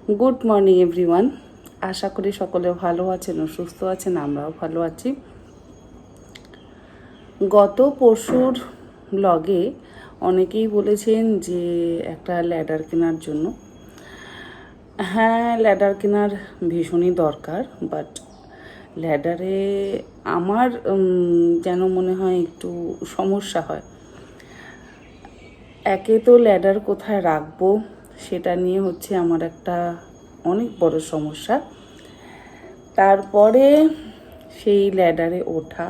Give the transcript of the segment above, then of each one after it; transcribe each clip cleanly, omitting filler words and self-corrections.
Good morning everyone. আশা করি সকলে ভালো আছেন ও সুস্থ আছেন, আমরাও ভালো আছি। গত পরশুর ব্লগে অনেকেই বলেছেন যে একটা ল্যাডার কেনার জন্য। হ্যাঁ, ল্যাডার কেনার ভীষণই দরকার, বাট ল্যাডারে আমার যেন মনে হয় একটু সমস্যা হয়। একে তো ল্যাডার কোথায় রাখবো সেটা নিয়ে হচ্ছে আমার একটা অনেক বড় সমস্যা। তারপরে সেই ল্যাডারে ওঠা,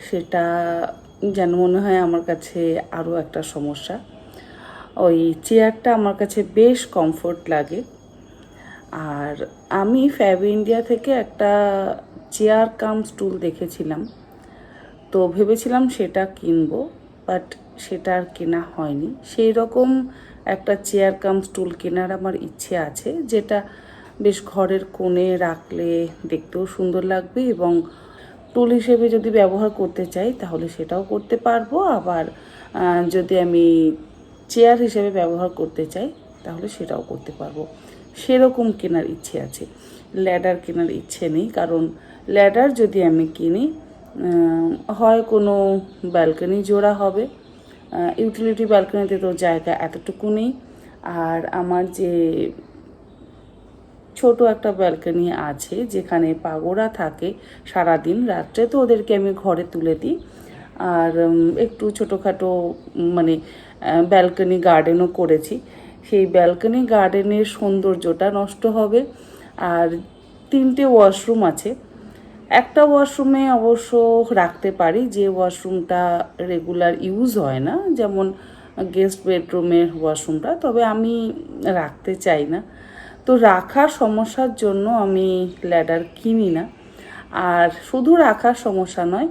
সেটা যেন মনে হয় আমার কাছে আরও একটা সমস্যা। ওই চেয়ারটা আমার কাছে বেশ কমফোর্ট লাগে। আর আমি ফ্যাব ইন্ডিয়া থেকে একটা চেয়ার কাম স্টুল দেখেছিলাম, তো ভেবেছিলাম সেটা কিনবো, বাট সেটা আর কেনা হয়নি। সেই রকম একটা চেয়ার কাম স্টুল কেনার আমার ইচ্ছে আছে, যেটা বেশ ঘরের কোণে রাখলে দেখতেও সুন্দর লাগবে, এবং টুল হিসেবে যদি ব্যবহার করতে চাই তাহলে সেটাও করতে পারবো। আবার যদি আমি চেয়ার হিসেবে ব্যবহার করতে চাই তাহলে সেটাও করতে পারবো। সেরকম কেনার ইচ্ছে আছে, ল্যাডার কেনার ইচ্ছে নেই। কারণ ল্যাডার যদি আমি কিনি, হয় কোনো ব্যালকনি জোড়া হবে, ইউটিলিটি ব্যালকনিতে তো জায়গা এতটুকু নেই। আর আমার যে ছোট একটা ব্যালকনি আছে যেখানে পাগোরা থাকে সারাদিন, রাত্রে তো ওদেরকে আমি ঘরে তুলে দিই। আর একটু ছোটোখাটো মানে ব্যালকনি গার্ডেনও করেছি। সেই ব্যালকনি গার্ডেনের সৌন্দর্যটা নষ্ট হবে। আর 3টে ওয়াশরুম আছে। একটা ওয়াশরুমে অবশ্য রাখতে পারি, যে ওয়াশরুমটা রেগুলার ইউজ হয় না, যেমন গেস্ট বেডরুমের ওয়াশরুমটা, তবে আমি রাখতে চাই না। তো রাখার সমস্যার জন্য আমি ল্যাডার কিনি না। আর শুধু রাখার সমস্যা নয়,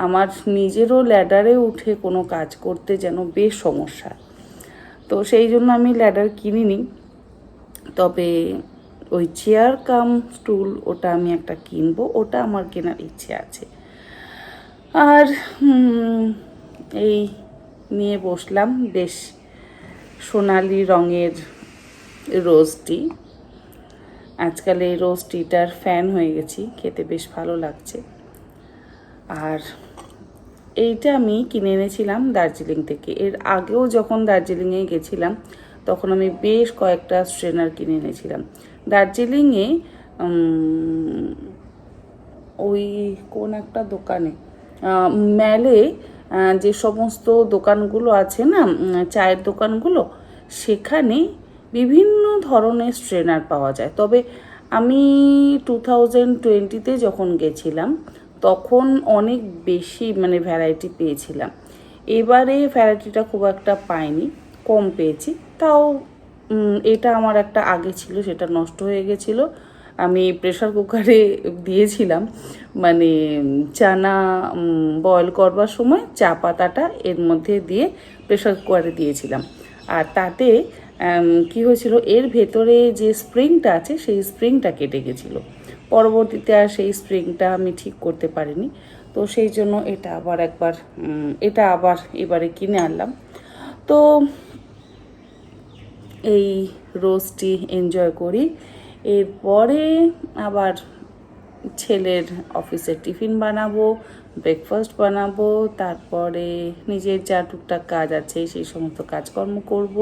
আমার নিজেরও ল্যাডারে উঠে কোনো কাজ করতে যেন বেশ সমস্যা। তো সেই জন্য আমি ল্যাডার কিনিনি। তবে ওই চেয়ার কাম স্টুল ওটা আমি একটা কিনবো, ওটা আমার কেনার ইচ্ছে আছে। আর এই নিয়ে বসলাম বেশ সোনালি রঙের রোজ টি। আজকাল এই রোজ টিটার ফ্যান হয়ে গেছি, খেতে বেশ ভালো লাগছে। আর এইটা আমি কিনে এনেছিলাম দার্জিলিং থেকে। এর আগেও যখন দার্জিলিংয়ে গেছিলাম তখন আমি বেশ কয়েকটা স্ট্রেনার কিনে এনেছিলাম। দার্জিলিংয়ে ওই কোন একটা দোকানে, ম্যালে যে সমস্ত দোকানগুলো আছে না, চায়ের দোকানগুলো, সেখানে বিভিন্ন ধরনের স্ট্রেনার পাওয়া যায়। তবে আমি 2020-তে যখন গেছিলাম তখন অনেক বেশি ভ্যারাইটি পেয়েছিলাম। এবারে ভ্যারাইটিটা খুব একটা পাইনি, কম পেয়েছি। তাও এটা আমার একটা আগে ছিল, সেটা নষ্ট হয়ে গেছিলো। আমি প্রেশার কুকারে দিয়েছিলাম, চানা বয়েল করবার সময় চা পাতাটা এর মধ্যে দিয়ে প্রেশার কুকারে দিয়েছিলাম। আর তাতে কি হয়েছিল, এর ভেতরে যে স্প্রিংটা আছে সেই স্প্রিংটা কেটে গেছিলো। পরবর্তীতে আর সেই স্প্রিংটা আমি ঠিক করতে পারিনি। তো সেই জন্য এটা আবার এবারে কিনে আনলাম। তো এই রোজটি এনজয় করি। এরপরে আবার ছেলের অফিসের টিফিন বানাবো, ব্রেকফাস্ট বানাবো, তারপরে নিজের যা টুকটাক কাজ আছে সেই সমস্ত কাজকর্ম করব।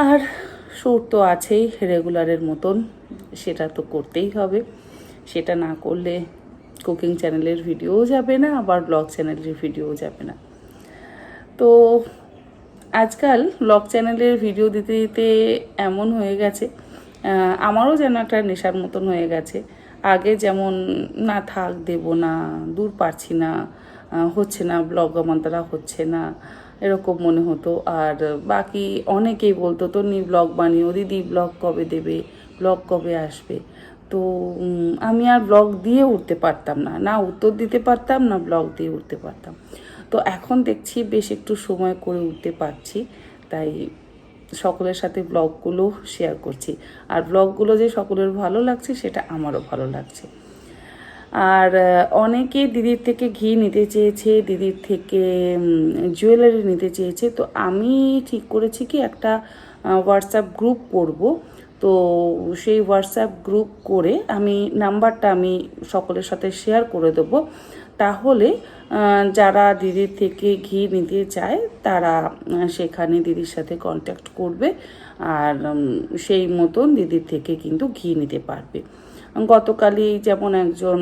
আর শ্যুট তো আছেই রেগুলারের মতন, সেটা তো করতেই হবে। সেটা না করলে কুকিং চ্যানেলের ভিডিওও যাবে না, আবার ব্লগ চ্যানেলের ভিডিওও যাবে না। তো আজকাল ব্লগ চ্যানেলের ভিডিও দিতে দিতে এমন হয়ে গেছে, আমারও যেন একটা নেশার মতন হয়ে গেছে। আগে যেমন না থাক, দেব না, দূর পারছি না, হচ্ছে না, ব্লগ আমার দ্বারা হচ্ছে না, এরকম মনে হতো। আর বাকি অনেকেই বলতো, তো নি ব্লগ বানিও দিদি, ব্লগ কবে দেবে, ব্লগ কবে আসবে। তো আমি আর ব্লগ দিয়ে উঠতে পারতাম না, না উত্তর দিতে পারতাম, না ব্লগ দিয়ে উঠতে পারতাম। তো এখন দেখছি বেশ একটু সময় করে উঠতে পারছি, তাই সকলের সাথে ব্লগগুলো শেয়ার করছি। আর ব্লগগুলো যে সকলের ভালো লাগছে সেটা আমারও ভালো লাগছে। আর অনেকে দিদির থেকে ঘি নিতে চেয়েছে, দিদির থেকে জুয়েলারি নিতে চেয়েছে। তো আমি ঠিক করেছি কি, একটা হোয়াটসঅ্যাপ গ্রুপ করব। তো সেই হোয়াটসঅ্যাপ গ্রুপ করে নাম্বারটা আমি সকলের সাথে শেয়ার করে দেবো। তাহলে যারা দিদির থেকে ঘি নিতে চায় তারা সেখানে দিদির সাথে কন্ট্যাক্ট করবে, আর সেই মতন দিদির থেকে কিন্তু ঘি নিতে পারবে। গতকালই যেমন একজন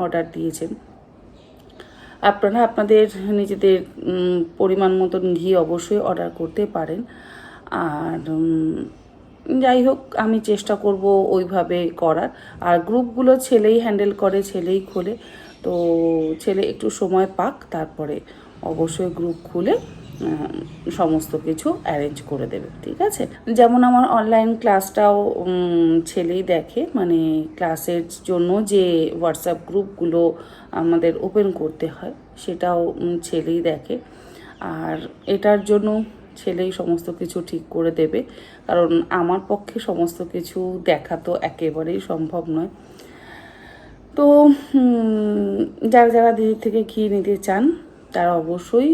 অর্ডার দিয়েছেন। আপনারা আপনাদের নিজেদের পরিমাণ মতন ঘি অবশ্যই অর্ডার করতে পারেন। আর যাই হোক, আমি চেষ্টা করব ওইভাবে করার। আর গ্রুপগুলো ছেলেই হ্যান্ডেল করে, ছেলেই খোলে। তো ছেলে একটু সময় পাক, তারপরে অবশ্যই গ্রুপ খুলে সমস্ত কিছু অ্যারেঞ্জ করে দেবে, ঠিক আছে। যেমন আমার অনলাইন ক্লাসটাও ছেলেই দেখে, মানে ক্লাসের জন্য যে হোয়াটসঅ্যাপ গ্রুপগুলো আমাদের ওপেন করতে হয় সেটাও ছেলেই দেখে। আর এটার জন্য ছেলেই সমস্ত কিছু ঠিক করে দেবে, কারণ আমার পক্ষে সমস্ত কিছু দেখা তো একেবারেই সম্ভব নয়। তো যারা যারা দিদির থেকে ঘি নিতে চান তারা অবশ্যই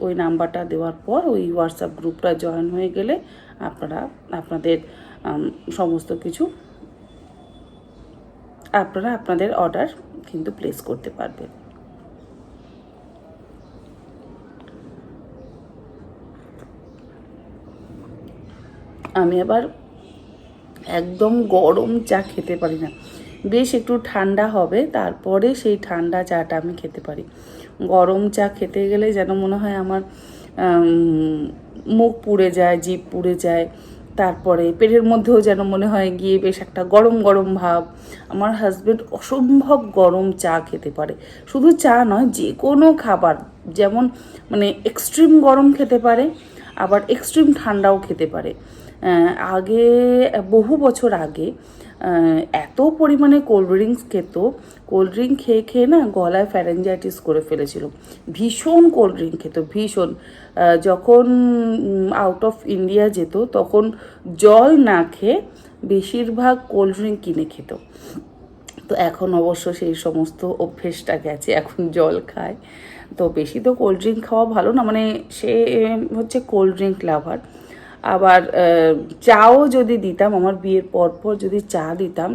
ওই নাম্বারটা দেওয়ার পর ওই হোয়াটসঅ্যাপ গ্রুপটা জয়েন হয়ে গেলে আপনারা আপনাদের সমস্ত কিছু আপনাদের অর্ডার কিন্তু প্লেস করতে পারবেন। আমি আবার একদম গরম চা খেতে পারি না, বেশ একটু ঠান্ডা হবে তারপরে সেই ঠান্ডা চাটা আমি খেতে পারি। গরম চা খেতে গেলে যেন মনে হয় আমার মুখ পুড়ে যায়, জিভ পুড়ে যায়, তারপরে পেটের মধ্যেও যেন মনে হয় গিয়ে বেশ একটা গরম গরম ভাব। আমার হাজব্যান্ড অসম্ভব গরম চা খেতে পারে, শুধু চা নয়, যে কোনো খাবার, যেমন মানে এক্সট্রিম গরম খেতে পারে, আবার এক্সট্রিম ঠান্ডাও খেতে পারে। আগে বহু বছর আগে এত পরিমাণে কোল্ড ড্রিঙ্কস খেত, কোল্ড ড্রিঙ্ক খেয়ে খেয়ে না গলায় ফ্যারেঞ্জাইটিস করে ফেলেছিল। ভীষণ কোল্ড ড্রিঙ্ক খেত, ভীষণ। যখন আউট অফ ইন্ডিয়া যেত তখন জল না খেয়ে বেশিরভাগ কোল্ড ড্রিঙ্ক কিনে খেত। তো এখন অবশ্য সেই সমস্ত অভ্যেসটা গেছে, এখন জল খায়। তো বেশি তো কোল্ড ড্রিঙ্ক খাওয়া ভালো না, মানে সে হচ্ছে কোল্ড ড্রিঙ্ক লাভার। আবার চাও যদি দিতাম, আমার বিয়ের পর যদি চা দিতাম,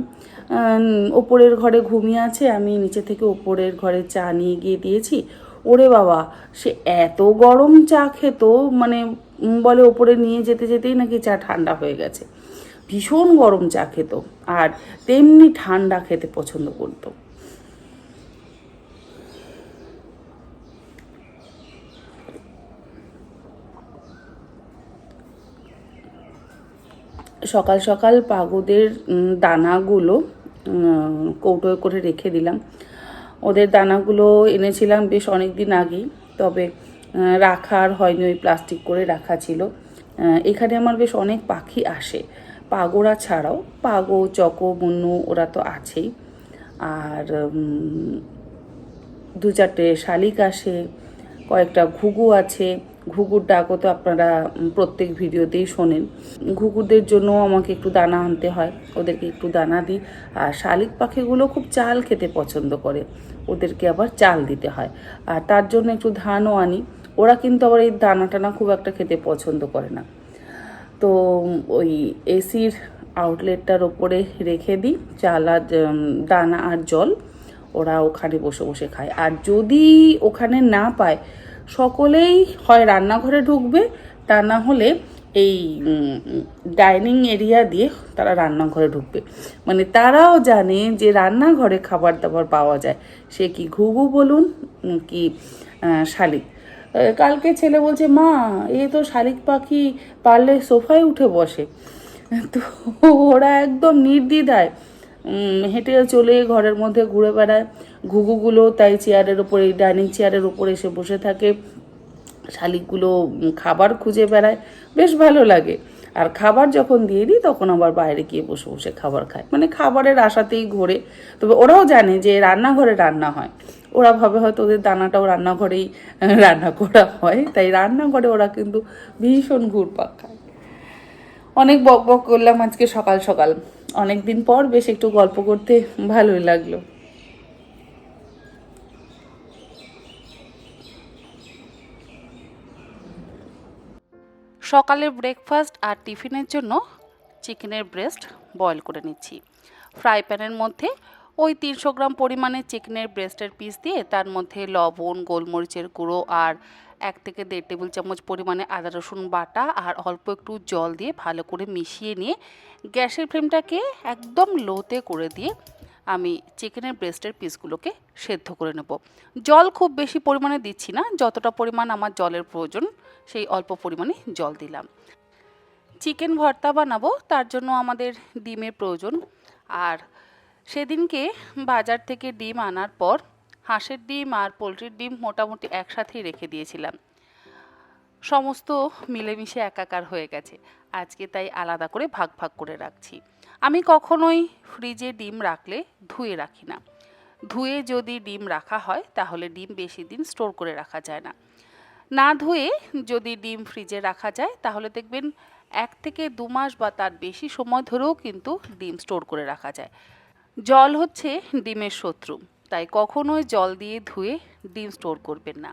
ওপরের ঘরে ঘুমিয়ে আছে, আমি নিচে থেকে ওপরের ঘরে চা নিয়ে গিয়ে দিয়েছি, ওরে বাবা সে এত গরম চা খেত, মানে বলে ওপরে নিয়ে যেতে যেতেই নাকি চা ঠান্ডা হয়ে গেছে। ভীষণ গরম চা খেত, আর তেমনি ঠান্ডা খেতে পছন্দ করতো। সকাল সকাল পাগোদের দানাগুলো কৌটোয় করে রেখে দিলাম। ওদের দানাগুলো এনেছিলাম বেশ অনেক দিন আগেই, তবে রাখার হয়নি, ওই প্লাস্টিক করে রাখা ছিল। এখানে আমার বেশ অনেক পাখি আসে, পাগোরা ছাড়াও পাগো, চকো, মুন্নু ওরা তো আছেই, আর দু চারটে শালিক আসে, কয়েকটা ঘুঘু আছে। ঘুঘুর ডাকও তো আপনারা প্রত্যেক ভিডিওতেই শোনেন। ঘুঘুদের জন্য আমাকে একটু দানা আনতে হয়, ওদেরকে একটু দানা দিই। আর শালিক পাখিগুলো খুব চাল খেতে পছন্দ করে, ওদেরকে আবার চাল দিতে হয়, আর তার জন্য একটু ধানও আনি। ওরা কিন্তু আবার এই দানা টানা খুব একটা খেতে পছন্দ করে না। তো ওই এসির আউটলেটটার ওপরে রেখে দিই চাল আর দানা আর জল, ওরা ওখানে বসে বসে খায়। আর যদি ওখানে না পায়, সকলেই হয় রান্নাঘরে ঢুকবে, তা না হলে এই ডাইনিং এরিয়া দিয়ে তারা রান্নাঘরে ঢুকবে। মানে তারাও জানে যে রান্নাঘরে খাবার দাবার পাওয়া যায়, সে কি ঘুঘু বলুন কি শালিক। কালকে ছেলে বলছে, মা এ তো শালিক পাখি পারলে সোফায় উঠে বসে। তো ওরা একদম নির্দ্বিধায় হেঁটে চলে ঘরের মধ্যে ঘুরে বেড়ায়। ঘুঘুগুলো তাই চেয়ারের ওপরে, ডাইনিং চেয়ারের ওপরে এসে বসে থাকে, শালিকগুলো খাবার খুঁজে বেড়ায়, বেশ ভালো লাগে। আর খাবার যখন দিয়ে দিই তখন আবার বাইরে গিয়ে বসে বসে খাবার খায়, মানে খাবারের আশাতেই ঘোরে। তবে ওরাও জানে যে রান্নাঘরে রান্না হয়, ওরা ভাবে হয়তো ওদের দানাটাও রান্নাঘরেই রান্না করা হয়, তাই রান্নাঘরে ওরা কিন্তু ভীষণ ঘুরপাক খায়। অনেক বক বক করলাম আজকে সকাল সকাল, অনেক দিন পর বেশ একটু গল্প করতে ভালোই লাগলো। সকালের ব্রেকফাস্ট আর টিফিনের জন্য চিকেনের ব্রেস্ট বয়েল করে নিচ্ছি। ফ্রাই প্যানের মধ্যে ওই 300 গ্রাম পরিমাণে চিকেনের ব্রেস্টের পিস দিয়ে তার মধ্যে লবণ, গোলমরিচের গুঁড়ো আর 1 থেকে 1.5 টেবিল চামচ পরিমাণে আদা রসুন বাটা আর অল্প একটু জল দিয়ে ভালো করে মিশিয়ে নিয়ে গ্যাসের ফ্লেমটাকে একদম লোতে করে দিয়ে আমি চিকেনের ব্রেস্টের পিসগুলোকে সেদ্ধ করে নেব। জল খুব বেশি পরিমাণে দিচ্ছি না, যতটা পরিমাণ আমার জলের প্রয়োজন সেই অল্প পরিমাণে জল দিলাম। চিকেন ভর্তা বানাবো, তার জন্য আমাদের ডিমের প্রয়োজন। আর সেদিনকে বাজার থেকে ডিম আনার পর হাঁসের ডিম আর পোলট্রির ডিম মোটামুটি একসাথেই রেখে দিয়েছিলাম, সমস্ত মিলেমিশে একাকার হয়ে গেছে। আজকে তাই আলাদা করে ভাগ ভাগ করে রাখছি। আমি কখনোই ফ্রিজে ডিম রাখলে ধুয়ে রাখি না। ধুয়ে যদি ডিম রাখা হয় তাহলে ডিম বেশি দিন স্টোর করে রাখা যায় না। না ধুয়ে যদি ডিম ফ্রিজে রাখা যায় তাহলে দেখবেন 1 থেকে 2 মাস বা তার বেশি সময় ধরেও কিন্তু ডিম স্টোর করে রাখা যায়। জল হচ্ছে ডিমের শত্রু, তাই কখনোই জল দিয়ে ধুয়ে ডিম স্টোর করবেন না।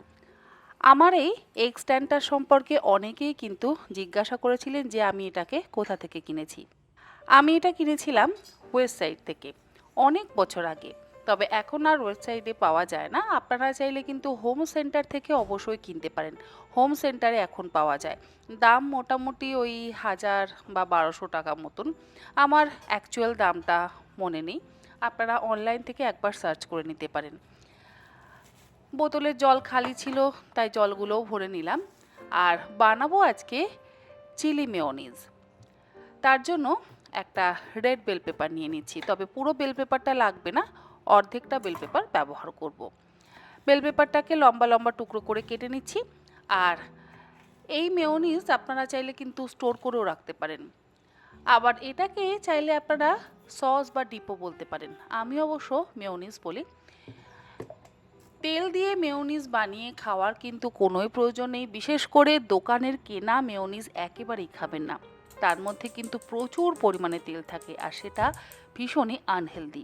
আমার এই এগ স্ট্যান্ডটার সম্পর্কে অনেকেই কিন্তু জিজ্ঞাসা করেছিলেন যে আমি এটাকে কোথা থেকে কিনেছি। আমি এটা কিনেছিলাম ওয়েবসাইট থেকে অনেক বছর আগে, তবে এখন আর ওয়েবসাইটে পাওয়া যায় না। আপনারা চাইলে কিন্তু হোম সেন্টার থেকে অবশ্যই কিনতে পারেন। হোম সেন্টারে এখন পাওয়া যায়, দাম মোটামুটি ওই 1000 বা 1200 টাকা মতন। আমার অ্যাকচুয়াল দামটা মনে নেই, আপনারা অনলাইন থেকে একবার সার্চ করে নিতে পারেন। বোতলের জল খালি ছিল তাই জলগুলোও ভরে নিলাম। আর বানাবো আজকে চিলি মেয়োনিজ। তার জন্য একটা রেড বেল পেপার নিয়ে নিচ্ছি, তবে পুরো বেল পেপারটা লাগবে না, অর্ধেকটা বেল পেপার ব্যবহার করব। বেল পেপারটাকে লম্বা লম্বা টুকরো করে কেটে নিচ্ছি। আর এই মেয়োনিজ আপনারা চাইলে কিন্তু স্টোর করেও রাখতে পারেন, আবার এটাকে চাইলে আপনারা সস বা ডিপও বলতে পারেন। আমি অবশ্য মেয়োনিজ বলি। তেল দিয়ে মেয়োনিজ বানিয়ে খাওয়ার কিন্তু কোনোই প্রয়োজন নেই, বিশেষ করে দোকানের কেনা মেয়োনিজ একেবারেই খাবেন না। তার মধ্যে কিন্তু প্রচুর পরিমাণে তেল থাকে আর সেটা ভীষণই আনহেলদি।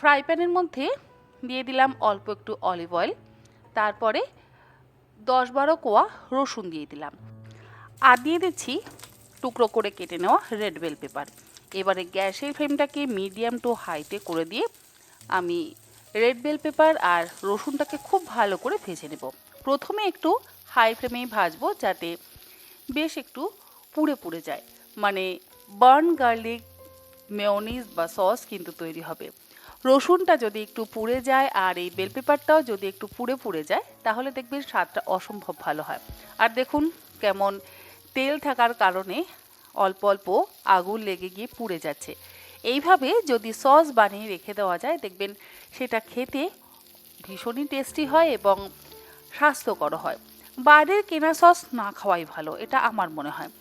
ফ্রাই প্যানের মধ্যে দিয়ে দিলাম অল্প একটু অলিভ অয়েল, তারপরে 10-12 কোয়া রসুন দিয়ে দিলাম, আর দিয়ে দিচ্ছি টুকরো করে কেটে নেওয়া রেড বেল পেপার। এবারে গ্যাসের ফ্লেমটাকে মিডিয়াম টু হাইতে করে দিয়ে আমি রেড বেল পেপার আর রসুনটাকে খুব ভালো করে ভেজে নেব। প্রথমে একটু হাই ফ্লেমেই ভাজবো যাতে বেশ একটু পুড়ে পুড়ে যায়, মানে বার্ন গার্লিক মেয়োনিজ বা সস কিন্তু তৈরি হবে। রসুনটা যদি একটু পুড়ে যায় আর এই বেল পেপারটাও যদি একটু পুড়ে পুড়ে যায় তাহলে দেখবেন স্বাদটা অসম্ভব ভালো হয়। আর দেখুন কেমন তেল থাকার কারণে অল্প অল্প আগুন লেগে গিয়ে পুড়ে যাচ্ছে। এইভাবে যদি সস বানিয়ে রেখে দেওয়া যায় দেখবেন সেটা খেতে ভীষণই টেস্টি হয় এবং স্বাস্থ্যকর হয়। বাইরের কেনা সস না খাওয়াই ভালো, এটা আমার মনে হয়।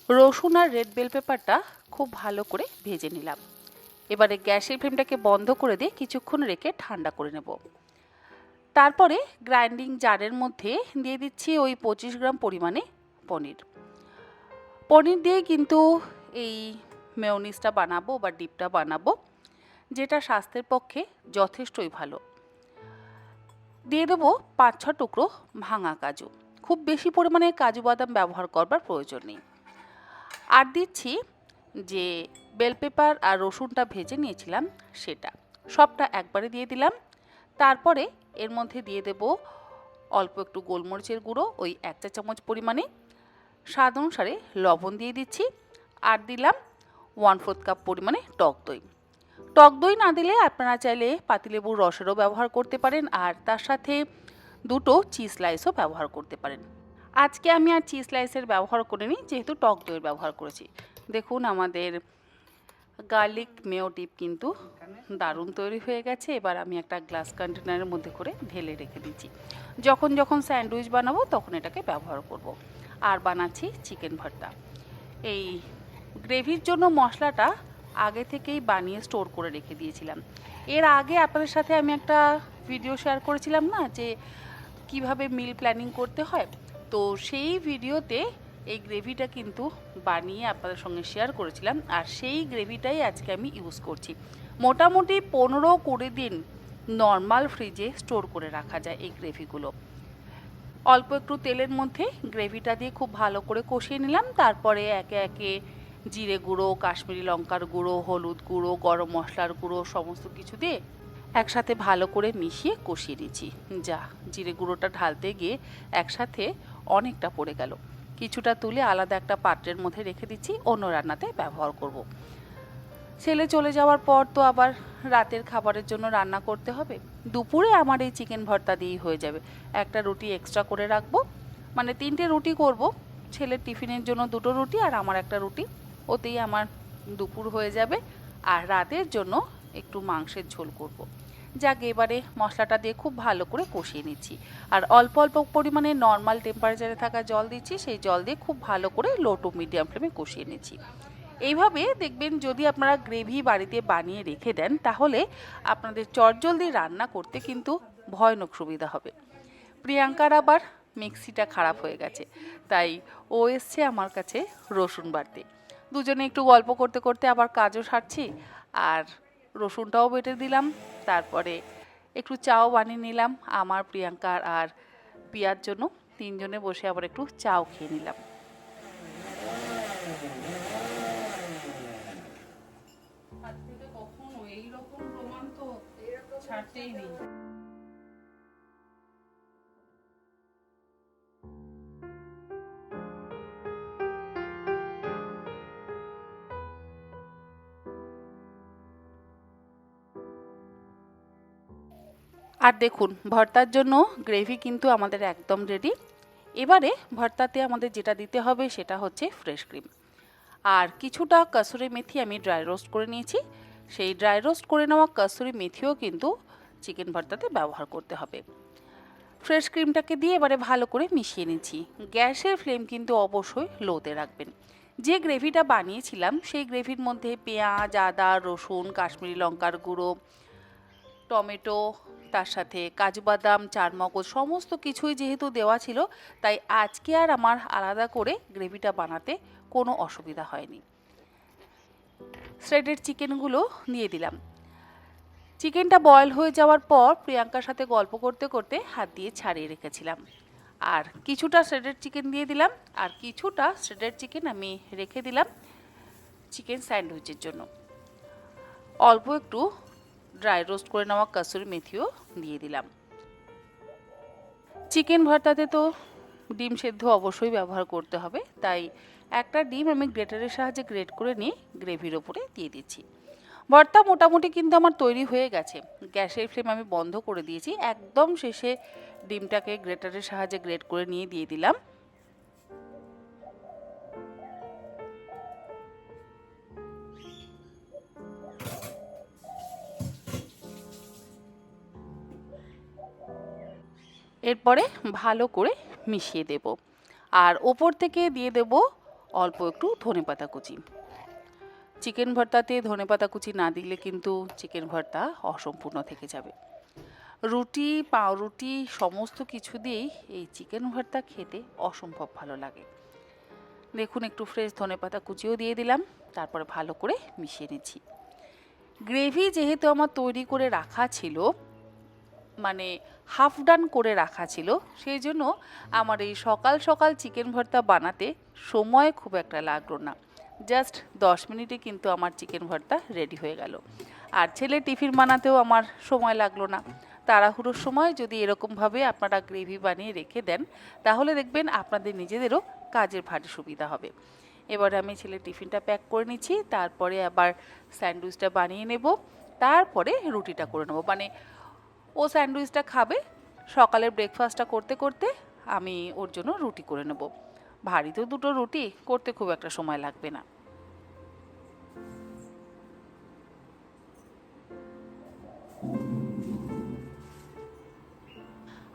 রসুন আর রেড বেল পেপারটা খুব ভালো করে ভেজে নিলাম। এবারে গ্যাসের ফ্লেমটাকে বন্ধ করে দিয়ে কিছুক্ষণ রেখে ঠান্ডা করে নেব। তারপরে গ্রাইন্ডিং জারের মধ্যে দিয়ে দিচ্ছি ওই 25 গ্রাম পরিমাণে পনির। পনির দিয়ে কিন্তু এই মেয়োনিজটা বানাবো বা ডিপটা বানাবো, যেটা স্বাস্থ্যের পক্ষে যথেষ্টই ভালো। দিয়ে দেবো 5-6 টুকরো ভাঙা কাজু, খুব বেশি পরিমাণে কাজু বাদাম ব্যবহার করবার প্রয়োজন নেই। আর দিচ্ছি যে বেল পেপার আর রসুনটা ভেজে নিয়েছিলাম সেটা সবটা একবারে দিয়ে দিলাম। তারপরে এর মধ্যে দিয়ে দেব অল্প একটু গোলমরিচের গুঁড়ো, ওই 1 চা চামচ পরিমাণে, স্বাদ অনুসারে লবণ দিয়ে দিচ্ছি, আর দিলাম 1/4 কাপ পরিমাণে টক দই। টক দই না দিলে আপনারা চাইলে পাতিলেবুর রসেরও ব্যবহার করতে পারেন, আর তার সাথে 2টো চিজ স্লাইসও ব্যবহার করতে পারেন। আজকে আমি আর চিজ স্লাইসের ব্যবহার করিনি, যেহেতু টক দইয়ের ব্যবহার করেছি। দেখুন আমাদের গার্লিক মেয়ো ডিপ কিন্তু দারুণ তৈরি হয়ে গেছে। এবার আমি একটা গ্লাস কন্টেনারের মধ্যে করে ঢেলে রেখে দিচ্ছি, যখন যখন স্যান্ডউইচ বানাবো তখন এটাকে ব্যবহার করব। আর বানাচ্ছি চিকেন ভর্তা। এই গ্রেভির জন্য মশলাটা আগে থেকেই বানিয়ে স্টোর করে রেখে দিয়েছিলাম। এর আগে আপনাদের সাথে আমি একটা ভিডিও শেয়ার করেছিলাম না, যে কিভাবে মিল প্ল্যানিং করতে হয়, তো সেই ভিডিওতে এই গ্রেভিটা কিন্তু বানিয়ে আপনাদের সঙ্গে শেয়ার করেছিলাম, আর সেই গ্রেভিটাই আজকে আমি ইউজ করছি। মোটামুটি 15-20 দিন নর্মাল ফ্রিজে স্টোর করে রাখা যায় এই গ্রেভিগুলো। অল্প একটু তেলের মধ্যে গ্রেভিটা দিয়ে খুব ভালো করে কষিয়ে নিলাম। তারপরে একে একে জিরে গুঁড়ো, কাশ্মীরি লঙ্কার গুঁড়ো, হলুদ গুঁড়ো, গরম মশলার গুঁড়ো সমস্ত কিছু দিয়ে একসাথে ভালো করে মিশিয়ে কষিয়ে নিচ্ছি। যা জিরে গুঁড়োটা ঢালতে গিয়ে একসাথে অনেকটা পড়ে গেল। কিছুটা তুলে আলাদা একটা পাত্রের মধ্যে রেখে দিচ্ছি, অন্য রান্নাতে ব্যবহার করব। ছেলে চলে যাওয়ার পর তো আবার রাতের খাবারের জন্য রান্না করতে হবে। দুপুরে আমার এই চিকেন ভর্তা দিয়েই হয়ে যাবে। একটা রুটি এক্সট্রা করে রাখবো, মানে 3টে রুটি করব। ছেলের টিফিনের জন্য 2টো রুটি আর আমার একটা রুটি, ওতেই আমার দুপুর হয়ে যাবে। আর রাতের জন্য একটু মাংসের ঝোল করব। যাক, এবারে মশলাটা দিয়ে খুব ভালো করে কষিয়ে নিচ্ছি। আর অল্প অল্প পরিমাণে নর্মাল টেম্পারেচারে থাকা জল দিচ্ছি, সেই জল দিয়ে খুব ভালো করে লো টু মিডিয়াম ফ্লেমে কষিয়ে নিচ্ছি। এইভাবে দেখবেন যদি আপনারা গ্রেভি বাড়িতে বানিয়ে রেখে দেন, তাহলে আপনাদের চটজলদি রান্না করতে কিন্তু ভয়ানক সুবিধা হবে। প্রিয়াঙ্কার আবার মিক্সিটা খারাপ হয়ে গেছে, তাই ও এসছে আমার কাছে রসুন বাটতে। দুজনে একটু গল্প করতে করতে আবার কাজও সারছি, আর রসুনটাও বেটে দিলাম। তারপরে একটু চাও বানিয়ে নিলাম আমার, প্রিয়াঙ্কার আর পিয়ার জন্য। 3জনে বসে আবার একটু চাও খেয়ে নিলাম। হাত থেকে কখনো এইরকম প্রমাণ তো ছাড়তেই নেই। আর দেখুন, ভর্তার জন্য গ্রেভি কিন্তু আমাদের একদম রেডি। এবারে ভর্তাতে আমাদের যেটা দিতে হবে সেটা হচ্ছে ফ্রেশ ক্রিম। আর কিছুটা কসুরি মেথি আমি ড্রাই রোস্ট করে নিয়েছি। সেই ড্রাই রোস্ট করে নেওয়া কসুরি মেথিও কিন্তু চিকেন ভর্তাতে ব্যবহার করতে হবে। ফ্রেশ ক্রিমটাকে দিয়ে এবারে ভালো করে মিশিয়ে নিচ্ছি। গ্যাসের ফ্লেম কিন্তু অবশ্যই লোতে রাখবেন। যে গ্রেভিটা বানিয়েছিলাম সেই গ্রেভির মধ্যে পেঁয়াজ, আদা, রসুন, কাশ্মীরি লঙ্কার গুঁড়ো, টমেটো, তার সাথে কাজু বাদাম, চারমগজ সমস্ত কিছুই যেহেতু দেওয়া ছিল, তাই আজকে আর আমার আলাদা করে গ্রেভিটা বানাতে কোনো অসুবিধা হয়নি। শ্রেডেড চিকেনগুলো দিয়ে দিলাম। চিকেনটা বয়েল হয়ে যাওয়ার পর প্রিয়াঙ্কার সাথে গল্প করতে করতে হাত দিয়ে ছাড়িয়ে রেখেছিলাম। আর কিছুটা শ্রেডেড চিকেন দিয়ে দিলাম, আর কিছুটা শ্রেডেড চিকেন আমি রেখে দিলাম চিকেন স্যান্ডউইচের জন্য। অল্প একটু ড্রাই রোস্ট করে নেওয়া কসুরি মেথিও দিয়ে দিলাম। চিকেন ভর্তাতে তো ডিম সেদ্ধ অবশ্যই ব্যবহার করতে হবে, তাই একটা ডিম আমি গ্রেটারের সাহায্যে গ্রেট করে নিয়ে গ্রেভির ওপরে দিয়ে দিচ্ছি। ভর্তা মোটামুটি কিন্তু আমার তৈরি হয়ে গেছে। গ্যাসের ফ্লেম আমি বন্ধ করে দিয়েছি। একদম শেষে ডিমটাকে গ্রেটারের সাহায্যে গ্রেট করে নিয়ে দিয়ে দিলাম। এরপরে ভালো করে মিশিয়ে দেব, আর ওপর থেকে দিয়ে দেব অল্প একটু ধনেপাতা কুচি। চিকেন ভর্তাতে ধনেপাতা কুচি না দিলে কিন্তু চিকেন ভর্তা অসম্পূর্ণ থেকে যাবে। রুটি, পাউরুটি সমস্ত কিছু দিয়েই এই চিকেন ভর্তা খেতে অসম্ভব ভালো লাগে। দেখুন, একটু ফ্রেশ ধনেপাতা কুচিও দিয়ে দিলাম, তারপরে ভালো করে মিশিয়ে নিচ্ছি। গ্রেভি যেহেতু আমার তৈরি করে রাখা ছিল, মানে হাফ ডান করে রাখা ছিল, সেই জন্য আমার এই সকাল সকাল চিকেন ভর্তা বানাতে সময় খুব একটা লাগলো না। জাস্ট 10 মিনিটে কিন্তু আমার চিকেন ভর্তা রেডি হয়ে গেল। আর ছেলে টিফিন বানাতেও আমার সময় লাগলো না। তাড়াহুড়োর সময় যদি এরকমভাবে আপনারা গ্রেভি বানিয়ে রেখে দেন, তাহলে দেখবেন আপনাদের নিজেদেরও কাজের ভারী সুবিধা হবে। এবারে আমি ছেলের টিফিনটা প্যাক করে নিচ্ছি, তারপরে আবার স্যান্ডউইচটা বানিয়ে নেব, তারপরে রুটিটা করে নেব। মানে ও স্যান্ডউইচটা খাবে, সকালের ব্রেকফাস্টটা করতে করতে আমি ওর জন্য রুটি করে নেব। ভারী তো 2টো রুটি করতে খুব একটা সময় লাগবে না।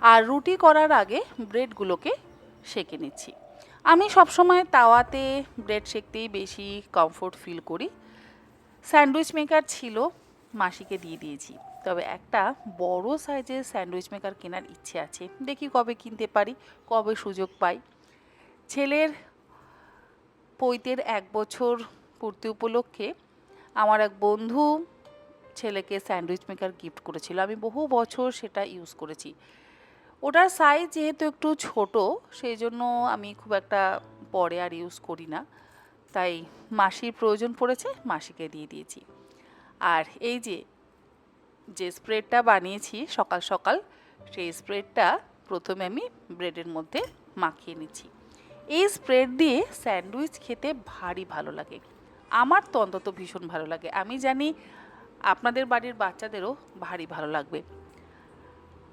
আর রুটি করার আগে ব্রেডগুলোকে সেঁকে নিচ্ছি। আমি সবসময় তাওয়াতে ব্রেড সেঁকতেই বেশি কমফোর্ট ফিল করি। স্যান্ডউইচ মেকার ছিল, মাসিকে দিয়ে দিয়েছি। তবে একটা বড় সাইজের স্যান্ডউইচ মেকার কেনার ইচ্ছে আছে, দেখি কবে কিনতে পারি, কবে সুযোগ পাই। ছেলের পৈতের 1 বছর পূর্তি উপলক্ষে আমার এক বন্ধু ছেলেকে স্যান্ডউইচ মেকার গিফট করেছিল, আমি বহু বছর সেটা ইউজ করেছি। ওটার সাইজ যেহেতু একটু ছোট, সেই জন্য আমি খুব একটা পরে আর ইউজ করি না, তাই মাসির প্রয়োজন পড়েছে, মাসিকে দিয়ে দিয়েছি। আর এই যে যে স্প্রেডটা বানিয়েছি সকাল সকাল, সেই স্প্রেডটা প্রথমে আমি ব্রেডের মধ্যে মাখিয়ে নিচ্ছি। এই স্প্রেড দিয়ে স্যান্ডউইচ খেতে ভারী ভালো লাগে, আমার তো অন্তত ভীষণ ভালো লাগে। আমি জানি আপনাদের বাড়ির বাচ্চাদেরও ভারী ভালো লাগবে।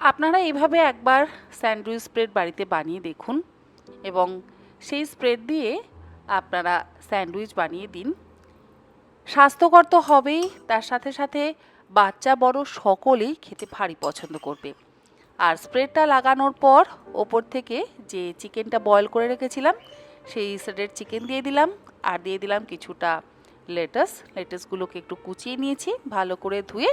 আপনারা এইভাবে একবার স্যান্ডউইচ স্প্রেড বাড়িতে বানিয়ে দেখুন এবং সেই স্প্রেড দিয়ে আপনারা স্যান্ডউইচ বানিয়ে দিন। স্বাস্থ্যকর তো হবেই, তার সাথে সাথে বাচ্চা বড় সকলেই খেতে ভারী পছন্দ করবে। আর স্প্রেডটা লাগানোর পর ওপর থেকে যে চিকেনটা বয়েল করে রেখেছিলাম সেই শ্রেডেড চিকেন দিয়ে দিলাম, আর দিয়ে দিলাম কিছুটা লেটাসগুলোকে একটু কুচিয়ে নিয়েছি ভালো করে ধুয়ে।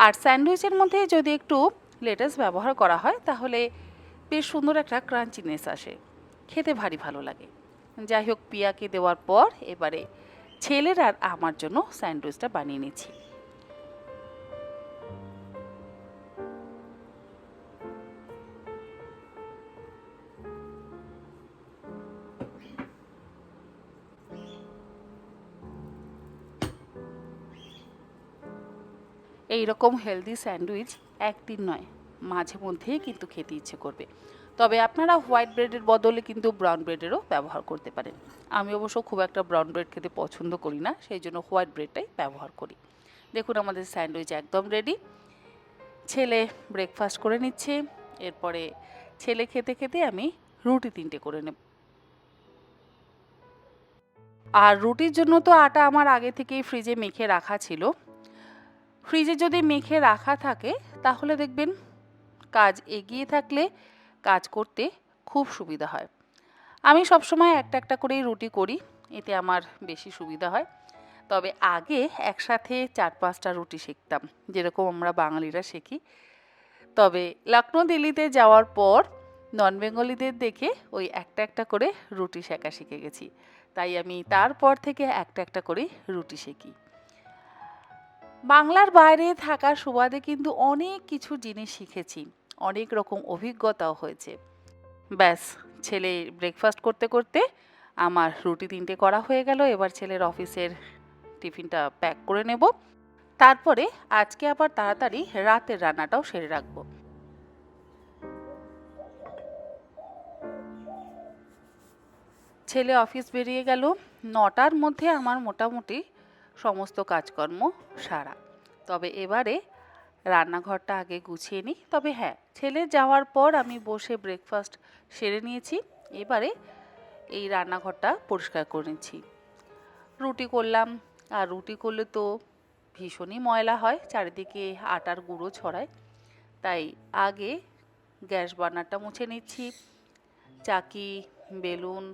আর স্যান্ডউইচের মধ্যে যদি একটু লেটাস ব্যবহার করা হয় তাহলে বেশ সুন্দর একটা ক্রাঞ্চিনেস আসে, খেতে ভারী ভালো লাগে। যাই হোক, পিয়াকে দেওয়ার পর এবারে ছেলের আর আমার জন্য স্যান্ডউইচটা বানিয়ে নিচ্ছি। এই রকম হেলদি স্যান্ডউইচ একদিন নয়, মাঝে মধ্যেই কিন্তু খেতে ইচ্ছে করবে। তবে আপনারা হোয়াইট ব্রেডের বদলে কিন্তু ব্রাউন ব্রেডেরও ব্যবহার করতে পারেন। আমি অবশ্য খুব একটা ব্রাউন ব্রেড খেতে পছন্দ করি না, সেই জন্য হোয়াইট ব্রেডটাই ব্যবহার করি। দেখুন আমাদের স্যান্ডউইচ একদম রেডি। ছেলে ব্রেকফাস্ট করে নিচ্ছে, এরপরে ছেলে খেতে খেতে আমি রুটি 3টে করে নেব। আর রুটির জন্য তো আটা আমার আগে থেকেই ফ্রিজে মেখে রাখা ছিল। ফ্রিজে যদি মেখে রাখা থাকে তাহলে দেখবেন কাজ এগিয়ে থাকলে কাজ করতে খুব সুবিধা হয়। আমি সবসময় একটা একটা করেই রুটি করি, এতে আমার বেশি সুবিধা হয়। তবে আগে একসাথে 4-5টা রুটি সেঁকতাম, যেরকম আমরা বাঙালিরা শেখি। তবে লখনৌ দিল্লিতে যাওয়ার পর নন বেঙ্গলিদের দেখে ওই একটা একটা করে রুটি সেঁকা শিখে গেছি, তাই আমি তারপর থেকে একটা একটা করে রুটি সেঁকি। বাংলার বাইরে থাকার সুবাদে কিন্তু অনেক কিছু জিনিস শিখেছি, অনেক রকম অভিজ্ঞতাও হয়েছে। ব্যাস, ছেলে ব্রেকফাস্ট করতে করতে আমার রুটি 3টে করা হয়ে গেল। এবার ছেলের অফিসের টিফিনটা প্যাক করে নেব, তারপরে আজকে আবার তাড়াতাড়ি রাতের রান্নাটাও সেরে রাখবো। ছেলে অফিস বেরিয়ে গেল, 9টার মধ্যে আমার মোটামুটি সমস্ত কাজকর্ম সারা। তবে এবারে রান্নাঘরটা আগে গুছিয়ে নিই। তবে হ্যাঁ, ছেলে যাওয়ার পর আমি বসে ব্রেকফাস্ট সেরে নিয়েছি, এবারে এই রান্নাঘরটা পরিষ্কার করে নিচ্ছি। রুটি করলাম, আর রুটি করলে তো ভীষণই ময়লা হয়, চারিদিকে আটার গুঁড়ো ছড়ায়, তাই আগে গ্যাস বার্নারটা মুছে নিচ্ছি। চাকি, বেলুন,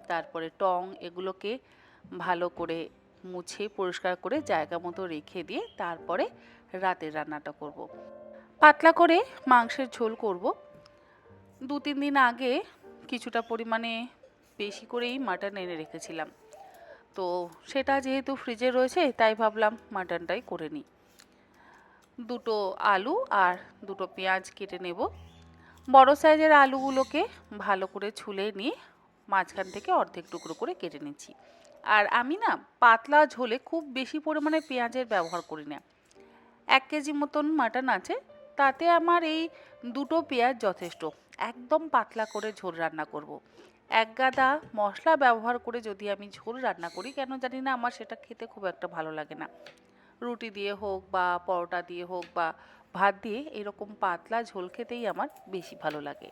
তারপরে টং, এগুলোকে ভালো করে মুছে পরিষ্কার করে জায়গা মতো রেখে দিয়ে তারপরে রাতের রান্নাটা করব। পাতলা করে মাংসের ঝোল করব। 2-3 দিন আগে কিছুটা পরিমাণে বেশি করেই মাটন এনে রেখেছিলাম, তো সেটা যেহেতু ফ্রিজে রয়েছে তাই ভাবলাম মাটনটাই করে নিই। 2টো আলু আর 2টো পেঁয়াজ কেটে নেব। বড় সাইজের আলুগুলোকে ভালো করে ছুলে নিয়ে মাঝখান থেকে অর্ধেক টুকরো করে কেটে নিচ্ছি। আর আমি না পাতলা ঝোলে খুব বেশি পরিমাণে পেঁয়াজের ব্যবহার করি না। 1 কেজি মতন মাটন আছে, তাতে আমার এই 2টো পেঁয়াজ যথেষ্ট। একদম পাতলা করে ঝোল রান্না করব। এক গাদা মশলা ব্যবহার করে যদি আমি ঝোল রান্না করি, কেন জানি না আমার সেটা খেতে খুব একটা ভালো লাগে না। রুটি দিয়ে হোক বা পরোটা দিয়ে হোক বা ভাত দিয়ে এরকম পাতলা ঝোল খেতেই আমার বেশি ভালো লাগে।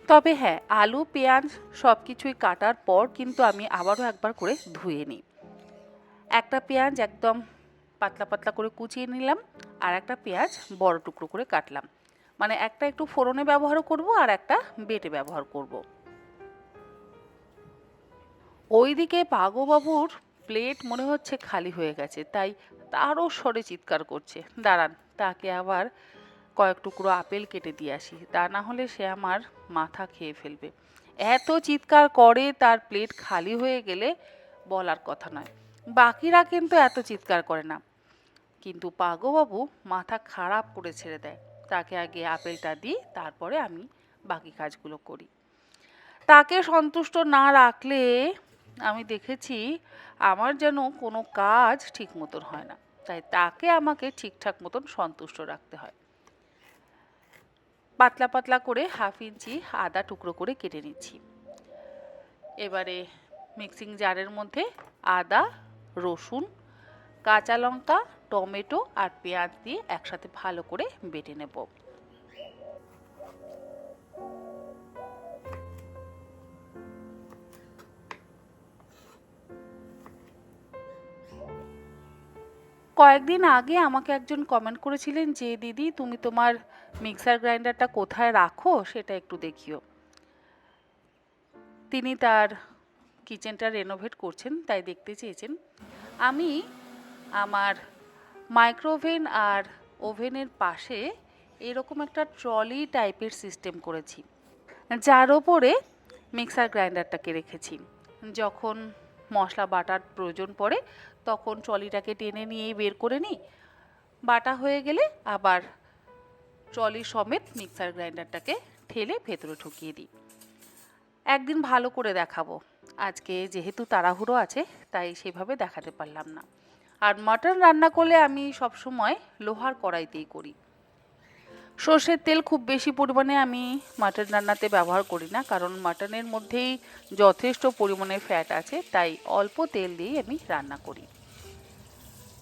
তবে হ্যাঁ, আলু পেঁয়াজ সব কিছুই কাটার পর কিন্তু আমি আবারও একবার করে ধুয়ে নিই। একটা পেঁয়াজ একদম পাতলা পাতলা করে কুচিয়ে নিলাম, আর একটা পেঁয়াজ বড় টুকরো করে কাটলাম। মানে একটা একটু ফোড়নে ব্যবহার করব আর একটা বেটে ব্যবহার করব। ওইদিকে পাগোবাবুর প্লেট মনে হচ্ছে খালি হয়ে গেছে, তাই তারও স্বরে চিৎকার করছে। দাঁড়ান, তাকে আবার কয়েক টুকরো আপেল কেটে দিয়ে আসি, তা না হলে সে আমার মাথা খেয়ে ফেলবে। এত চিৎকার করে, তার প্লেট খালি হয়ে গেলে বলার কথা নয়। বাকিরা কিন্তু এত চিৎকার করে না, কিন্তু পাগোবাবু মাথা খারাপ করে ছেড়ে দেয়। তাকে আগে আপেলটা দিই, তারপরে আমি বাকি কাজগুলো করি। তাকে সন্তুষ্ট না রাখলে আমি দেখেছি আমার যেন কোনো কাজ ঠিক মতন হয় না, তাই তাকে আমাকে ঠিকঠাক মতন সন্তুষ্ট রাখতে হয়। পাতলা পাতলা করে 1/2 ইঞ্চি আদা টুকরো করে কেটে নিচ্ছি। এবারে মিক্সিং জারের মধ্যে আদা, রসুন, কাঁচা লঙ্কা, টমেটো আর পেঁয়াজ দিয়ে একসাথে ভালো করে বেটে নেব। কয়েকদিন আগে আমাকে একজন কমেন্ট করেছিলেন যে দিদি, তুমি তোমার মিক্সার গ্রাইন্ডারটা কোথায় রাখো সেটা একটু দেখিও। তিনি তার কিচেনটা রেনোভেট করছেন, তাই দেখতে চেয়েছেন। আমি আমার মাইক্রোওভেন আর ওভেনের পাশে এরকম একটা ট্রলি টাইপের সিস্টেম করেছি, যার ওপরে মিক্সার গ্রাইন্ডারটাকে রেখেছি। যখন মশলা বাটার প্রয়োজন পড়ে তখন ট্রলিটাকে টেনে নিয়েই বের করে নিই, বাটা হয়ে গেলে আবার ট্রলি সমেত মিক্সার গ্রাইন্ডারটাকে ঠেলে ভেতরে ঢুকিয়ে দিই। একদিন ভালো করে দেখাবো, আজকে যেহেতু তাড়াহুড়ো আছে তাই সেভাবে দেখাতে পারলাম না। আর মাটন রান্না করলে আমি সবসময় লোহার কড়াইতেই করি। সর্ষের তেল খুব বেশি পরিমাণে আমি মাটন রান্নাতে ব্যবহার করি না, কারণ মাটনের মধ্যেই যথেষ্ট পরিমাণে ফ্যাট আছে, তাই অল্প তেল দিয়েই আমি রান্না করি।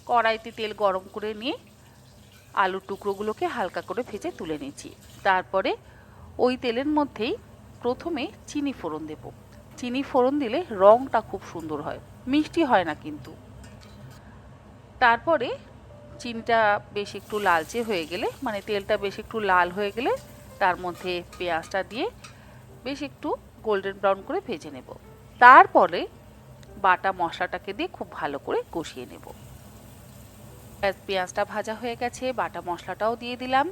কড়াইতে তেল গরম করে নিয়ে আলুর টুকরোগুলোকে হালকা করে ভেজে তুলে নিচ্ছি। তারপরে ওই তেলের মধ্যেই প্রথমে চিনি ফোড়ন দেব। চিনি ফোড়ন দিলে রঙটা খুব সুন্দর হয়, মিষ্টি হয় না কিন্তু। তারপরে চিনিটা বেশ একটু লালচে হয়ে গেলে, মানে তেলটা বেশ একটু লাল হয়ে গেলে তার মধ্যে পেঁয়াজটা দিয়ে বেশ একটু গোল্ডেন ব্রাউন করে ভেজে নেব। তারপরে বাটা মশলাটাকে দিয়ে খুব ভালো করে কষিয়ে নেব। পেঁয়াজটা ভাজা হয়ে গেছে, বাটা মশলাটাও দিয়ে দিলাম।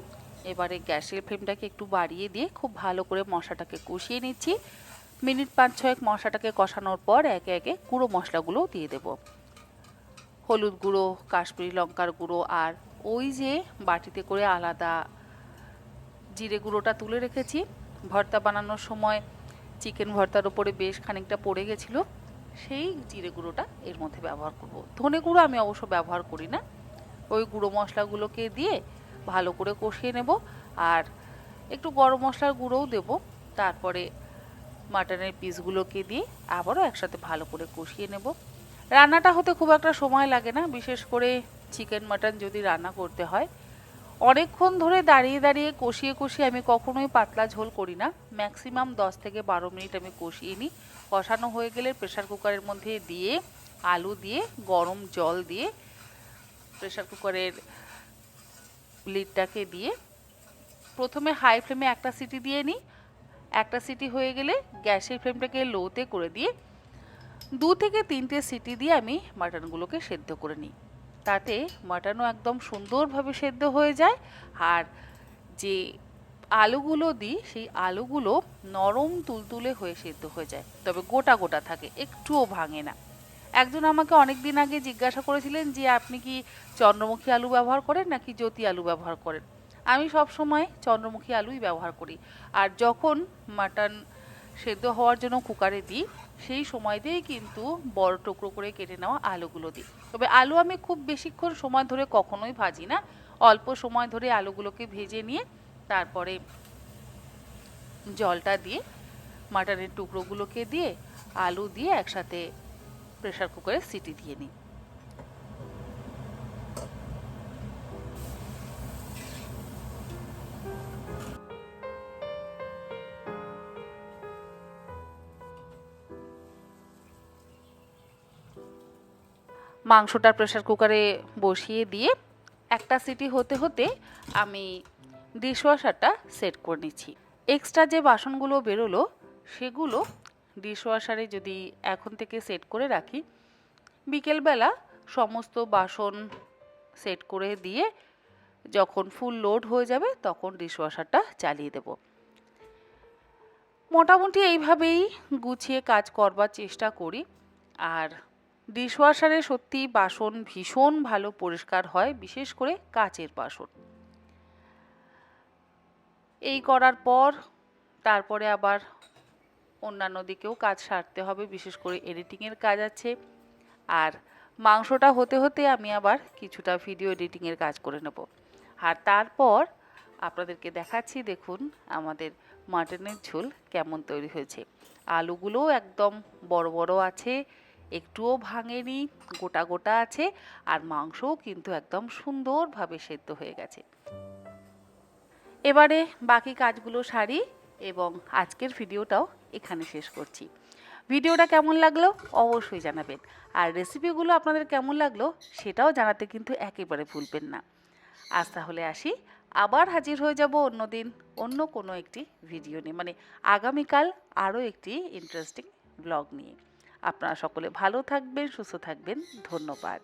এবারে গ্যাসের ফ্লেমটাকে একটু বাড়িয়ে দিয়ে খুব ভালো করে মশলাটাকে কষিয়ে নিচ্ছি। মিনিট 5-6 মশলাটাকে কষানোর পর একে একে গুঁড়ো মশলাগুলো দিয়ে দেব। হলুদ গুঁড়ো, কাশ্মীরি লঙ্কার গুঁড়ো, আর ওই যে বাটিতে করে আলাদা জিরে গুঁড়োটা তুলে রেখেছি। ভর্তা বানানোর সময় চিকেন ভর্তার ওপরে বেশ খানিকটা পড়ে গেছিলো, সেই জিরে গুঁড়োটা এর মধ্যে ব্যবহার করব। ধনে গুঁড়ো আমি অবশ্য ব্যবহার করি না। ওই গুঁড়ো মশলাগুলোকে দিয়ে ভালো করে কষিয়ে নেব, আর একটু গরম মশলার গুঁড়োও দেব। তারপরে মাটনের পিসগুলোকে দিয়ে আবারও একসাথে ভালো করে কষিয়ে নেব। রান্নাটা হতে খুব একটা সময় লাগে না, বিশেষ করে চিকেন মাটন যদি রান্না করতে হয়। অনেকক্ষণ ধরে দাঁড়িয়ে দাঁড়িয়ে কষিয়ে কষিয়ে আমি কখনোই পাতলা ঝোল করি না। ম্যাক্সিমাম 10 থেকে 12 মিনিট আমি কষিয়ে নিই। কষানো হয়ে গেলে প্রেসার কুকারের মধ্যে দিয়ে আলু দিয়ে গরম জল দিয়ে প্রেসার কুকারের লিডটাকে দিয়ে প্রথমে হাই ফ্লেমে একটা সিটি দিয়ে নিই। একটা সিটি হয়ে গেলে গ্যাসের ফ্লেমটাকে লোতে করে দিয়ে 2 থেকে 3টে সিটি দিয়ে আমি মাটনগুলোকে সেদ্ধ করে নিই। তাতে মাটনও একদম সুন্দরভাবে সেদ্ধ হয়ে যায়, আর যে আলুগুলো দিই সেই আলুগুলো নরম তুলতুলে হয়ে সেদ্ধ হয়ে যায়, তবে গোটা গোটা থাকে, একটুও ভাঙে না। একজন আমাকে অনেক দিন আগে জিজ্ঞাসা করেছিলেন যে আপনি কি চন্দ্রমুখী আলু ব্যবহার করেন নাকি জ্যোতি আলু ব্যবহার করেন। আমি সব সময় চন্দ্রমুখী আলুই ব্যবহার করি। আর যখন মাটন সেদ্ধ হওয়ার জন্য কুকারে দিই সেই সময় দিয়েই কিন্তু বড় টুকরো করে কেটে নেওয়া আলুগুলো দিই। তবে আলু আমি খুব বেশিক্ষণ সময় ধরে কখনোই ভাজি না, অল্প সময় ধরে আলুগুলোকে ভেজে নিয়ে তারপরে জলটা দিয়ে মাটনের টুকরোগুলোকে দিয়ে আলু দিয়ে একসাথে প্রেসার কুকারে সিটি দিয়ে নিই। মাংসটা প্রেসার কুকারে বসিয়ে দিয়ে একটা সিটি হতে হতে আমি ডিশওয়াশারটা সেট করে নিচ্ছি। এক্সট্রা যে বাসনগুলো বেরোলো সেগুলো ডিশওয়াশারে যদি এখন থেকে সেট করে রাখি, বিকেলবেলা সমস্ত বাসন সেট করে দিয়ে যখন ফুল লোড হয়ে যাবে তখন ডিশওয়াশারটা চালিয়ে দেব। মোটামুটি এইভাবেই গুছিয়ে কাজ করবার চেষ্টা করি। আর ডিশওয়াশারে সত্যি বাসন ভীষণ ভালো পরিষ্কার হয়, বিশেষ করে কাচের বাসন। এই করার পর তারপরে আবার অন্যান্য দিকেও কাজ সারতে হবে, বিশেষ করে এডিটিংয়ের কাজ আছে। আর মাংসটা হতে হতে আমি আবার কিছুটা ভিডিও এডিটিংয়ের কাজ করে নেব। আর তারপর আপনাদেরকে দেখাচ্ছি, দেখুন আমাদের মাটনের ঝোল কেমন তৈরি হয়েছে। আলুগুলোও একদম বড় বড় আছে, একটুও ভাঙেনি, গোটা গোটা আছে। আর মাংসও কিন্তু একদম সুন্দরভাবে সেদ্ধ হয়ে গেছে। এবারে বাকি কাজগুলো সারি এবং আজকের ভিডিওটাও এখানে শেষ করছি। ভিডিওটা কেমন লাগলো অবশ্যই জানাবেন। আর রেসিপিগুলো আপনাদের কেমন লাগলো সেটাও জানাতে কিন্তু একেবারে ভুলবেন না। আজ তাহলে আসি, আবার হাজির হয়ে যাব অন্যদিন অন্য কোনো একটি ভিডিও নিয়ে, মানে আগামীকাল আরও একটি ইন্টারেস্টিং ব্লগ নিয়ে। আপনারা সকলে ভালো থাকবেন, সুস্থ থাকবেন। ধন্যবাদ।